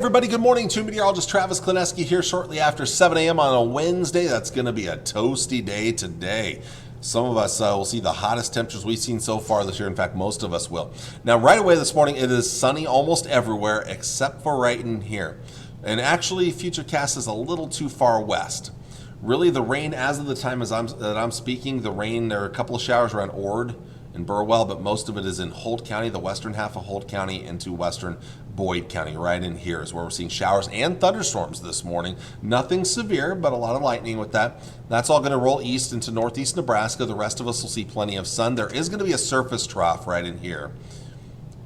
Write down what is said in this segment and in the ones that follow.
Everybody, good morning. To meteorologist Travis Klineski here shortly after 7 a.m. on a Wednesday. That's going to be a toasty day today. Some of us will see the hottest temperatures we've seen so far this year. In fact, most of us will. Now, right away this morning, it is sunny almost everywhere except for right in here. And actually, Futurecast is a little too far west. Really, the rain, as of the time that I'm speaking, the rain, there are a couple of showers around Ord and Burwell, but most of it is in Holt County, the western half of Holt County, into western Boyd County. Right in here is where we're seeing showers and thunderstorms this morning. Nothing severe, but a lot of lightning with that. That's all going to roll east into northeast Nebraska. The rest of us will see plenty of sun. There is going to be a surface trough right in here.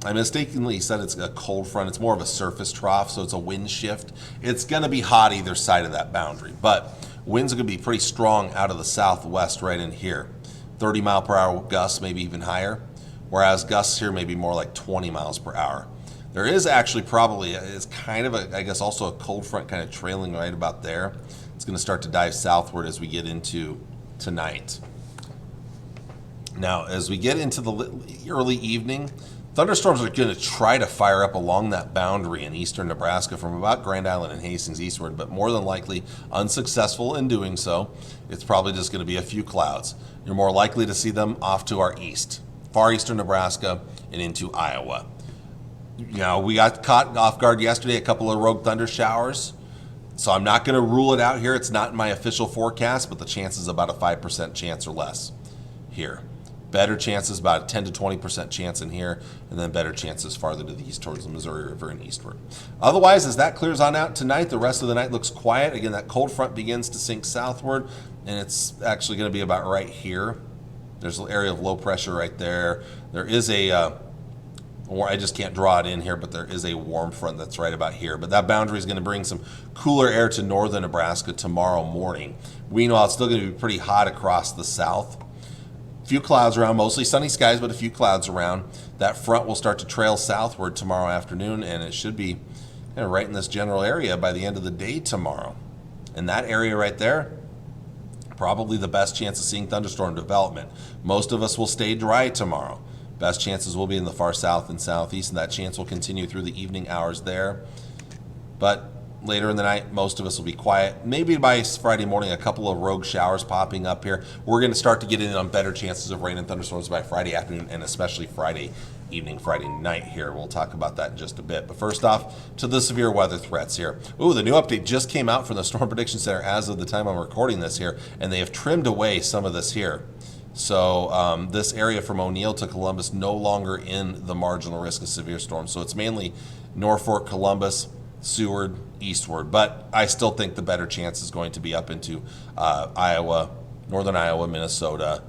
I mistakenly said it's a cold front. It's more of a surface trough, so it's a wind shift. It's going to be hot either side of that boundary, but winds are going to be pretty strong out of the southwest right in here. 30 mile per hour gusts, maybe even higher, whereas gusts here may be more like 20 miles per hour. There is actually probably, it's kind of I guess also a cold front kind of trailing right about there. It's going to start to dive southward as we get into tonight. Now, as we get into the early evening, thunderstorms are going to try to fire up along that boundary in eastern Nebraska from about Grand Island and Hastings eastward, but more than likely unsuccessful in doing so. It's probably just going to be a few clouds. You're more likely to see them off to our east, far eastern Nebraska and into Iowa. You know, we got caught off guard yesterday, a couple of rogue thunder showers. So I'm not going to rule it out here. It's not in my official forecast, but the chance is about a 5% chance or less here. Better chances, about a 10 to 20% chance in here, and then better chances farther to the east towards the Missouri River and eastward. Otherwise, as that clears on out tonight, the rest of the night looks quiet. Again, that cold front begins to sink southward, and it's actually going to be about right here. There's an area of low pressure right there. There is or I just can't draw it in here, but there is a warm front that's right about here. But that boundary is going to bring some cooler air to northern Nebraska tomorrow morning. Meanwhile, it's still going to be pretty hot across the south. Few clouds around, mostly sunny skies, but a few clouds around. That front will start to trail southward tomorrow afternoon, and it should be kind of right in this general area by the end of the day tomorrow. And that area right there, probably the best chance of seeing thunderstorm development. Most of us will stay dry tomorrow. Best chances will be in the far south and southeast, and that chance will continue through the evening hours there. But later in the night, most of us will be quiet. Maybe by Friday morning, a couple of rogue showers popping up here. We're going to start to get in on better chances of rain and thunderstorms by Friday afternoon, and especially Friday evening, Friday night here. We'll talk about that in just a bit. But first off, to the severe weather threats here. Ooh, the new update just came out from the Storm Prediction Center as of the time I'm recording this here, and they have trimmed away some of this here. So this area from O'Neill to Columbus no longer in the marginal risk of severe storms. So it's mainly Norfolk, Columbus, Seward, eastward. But I still think the better chance is going to be up into Iowa, northern Iowa, Minnesota,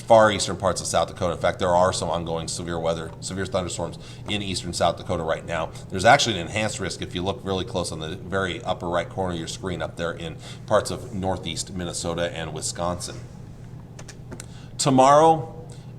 far eastern parts of South Dakota. In fact, there are some ongoing severe thunderstorms in eastern South Dakota right now. There's actually an enhanced risk if you look really close on the very upper right corner of your screen up there in parts of northeast Minnesota and Wisconsin. Tomorrow,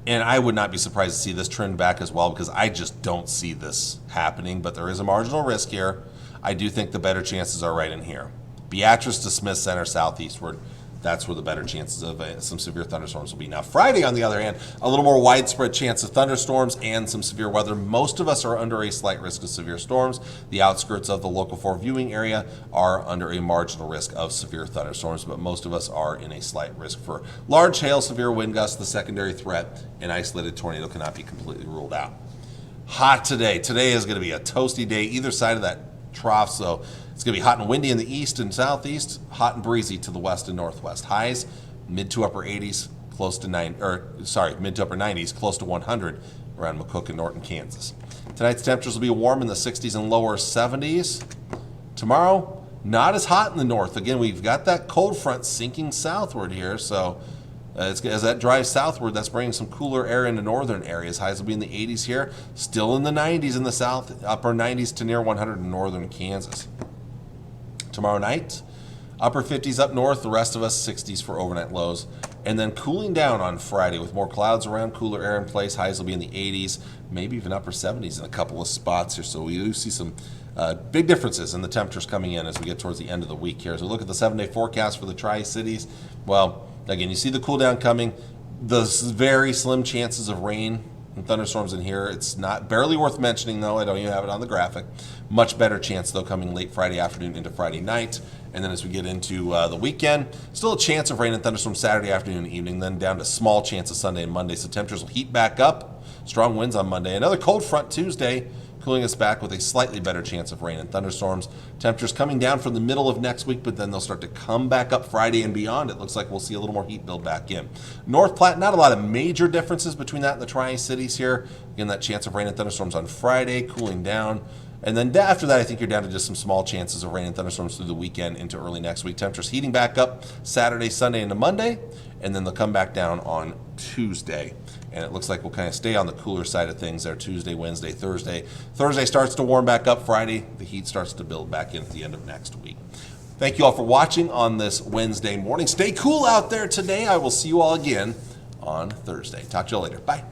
and I would not be surprised to see this trend back as well, because I just don't see this happening, but there is a marginal risk here. I do think the better chances are right in here. Beatrice to Smith Center southeastward. That's where the better chances of some severe thunderstorms will be. Now, Friday, on the other hand, a little more widespread chance of thunderstorms and some severe weather. Most of us are under a slight risk of severe storms. The outskirts of the Local 4 viewing area are under a marginal risk of severe thunderstorms, but most of us are in a slight risk for large hail, severe wind gusts. The secondary threat, an isolated tornado, cannot be completely ruled out. Hot today. Today is going to be a toasty day either side of that trough, so it's going to be hot and windy in the east and southeast, hot and breezy to the west and northwest. Highs mid to upper 80s, mid to upper 90s, close to 100 around McCook and Norton, Kansas. Tonight's temperatures will be warm in the 60s and lower 70s. Tomorrow, not as hot in the north. Again, we've got that cold front sinking southward here, so as that drives southward, that's bringing some cooler air into northern areas. Highs will be in the 80s here, still in the 90s in the south, upper 90s to near 100 in northern Kansas. Tomorrow night, upper 50s up north, the rest of us 60s for overnight lows. And then cooling down on Friday with more clouds around, cooler air in place. Highs will be in the 80s, maybe even upper 70s in a couple of spots here. So we do see some big differences in the temperatures coming in as we get towards the end of the week here. As we look at the 7-day forecast for the Tri-Cities, well, again, you see the cool down coming. The very slim chances of rain and thunderstorms in here. It's not barely worth mentioning, though. I don't even have it on the graphic. Much better chance, though, coming late Friday afternoon into Friday night. And then as we get into the weekend, still a chance of rain and thunderstorms Saturday afternoon and evening, then down to small chance of Sunday and Monday. So temperatures will heat back up. Strong winds on Monday. Another cold front Tuesday, cooling us back with a slightly better chance of rain and thunderstorms. Temperatures coming down from the middle of next week, but then they'll start to come back up Friday and beyond. It looks like we'll see a little more heat build back in. North Platte, not a lot of major differences between that and the Tri-Cities here. Again, that chance of rain and thunderstorms on Friday, cooling down. And then after that, I think you're down to just some small chances of rain and thunderstorms through the weekend into early next week. Temperatures heating back up Saturday, Sunday, into Monday, and then they'll come back down on Tuesday. And it looks like we'll kind of stay on the cooler side of things there Tuesday, Wednesday, Thursday. Thursday starts to warm back up. Friday, the heat starts to build back in at the end of next week. Thank you all for watching on this Wednesday morning. Stay cool out there today. I will see you all again on Thursday. Talk to you all later. Bye.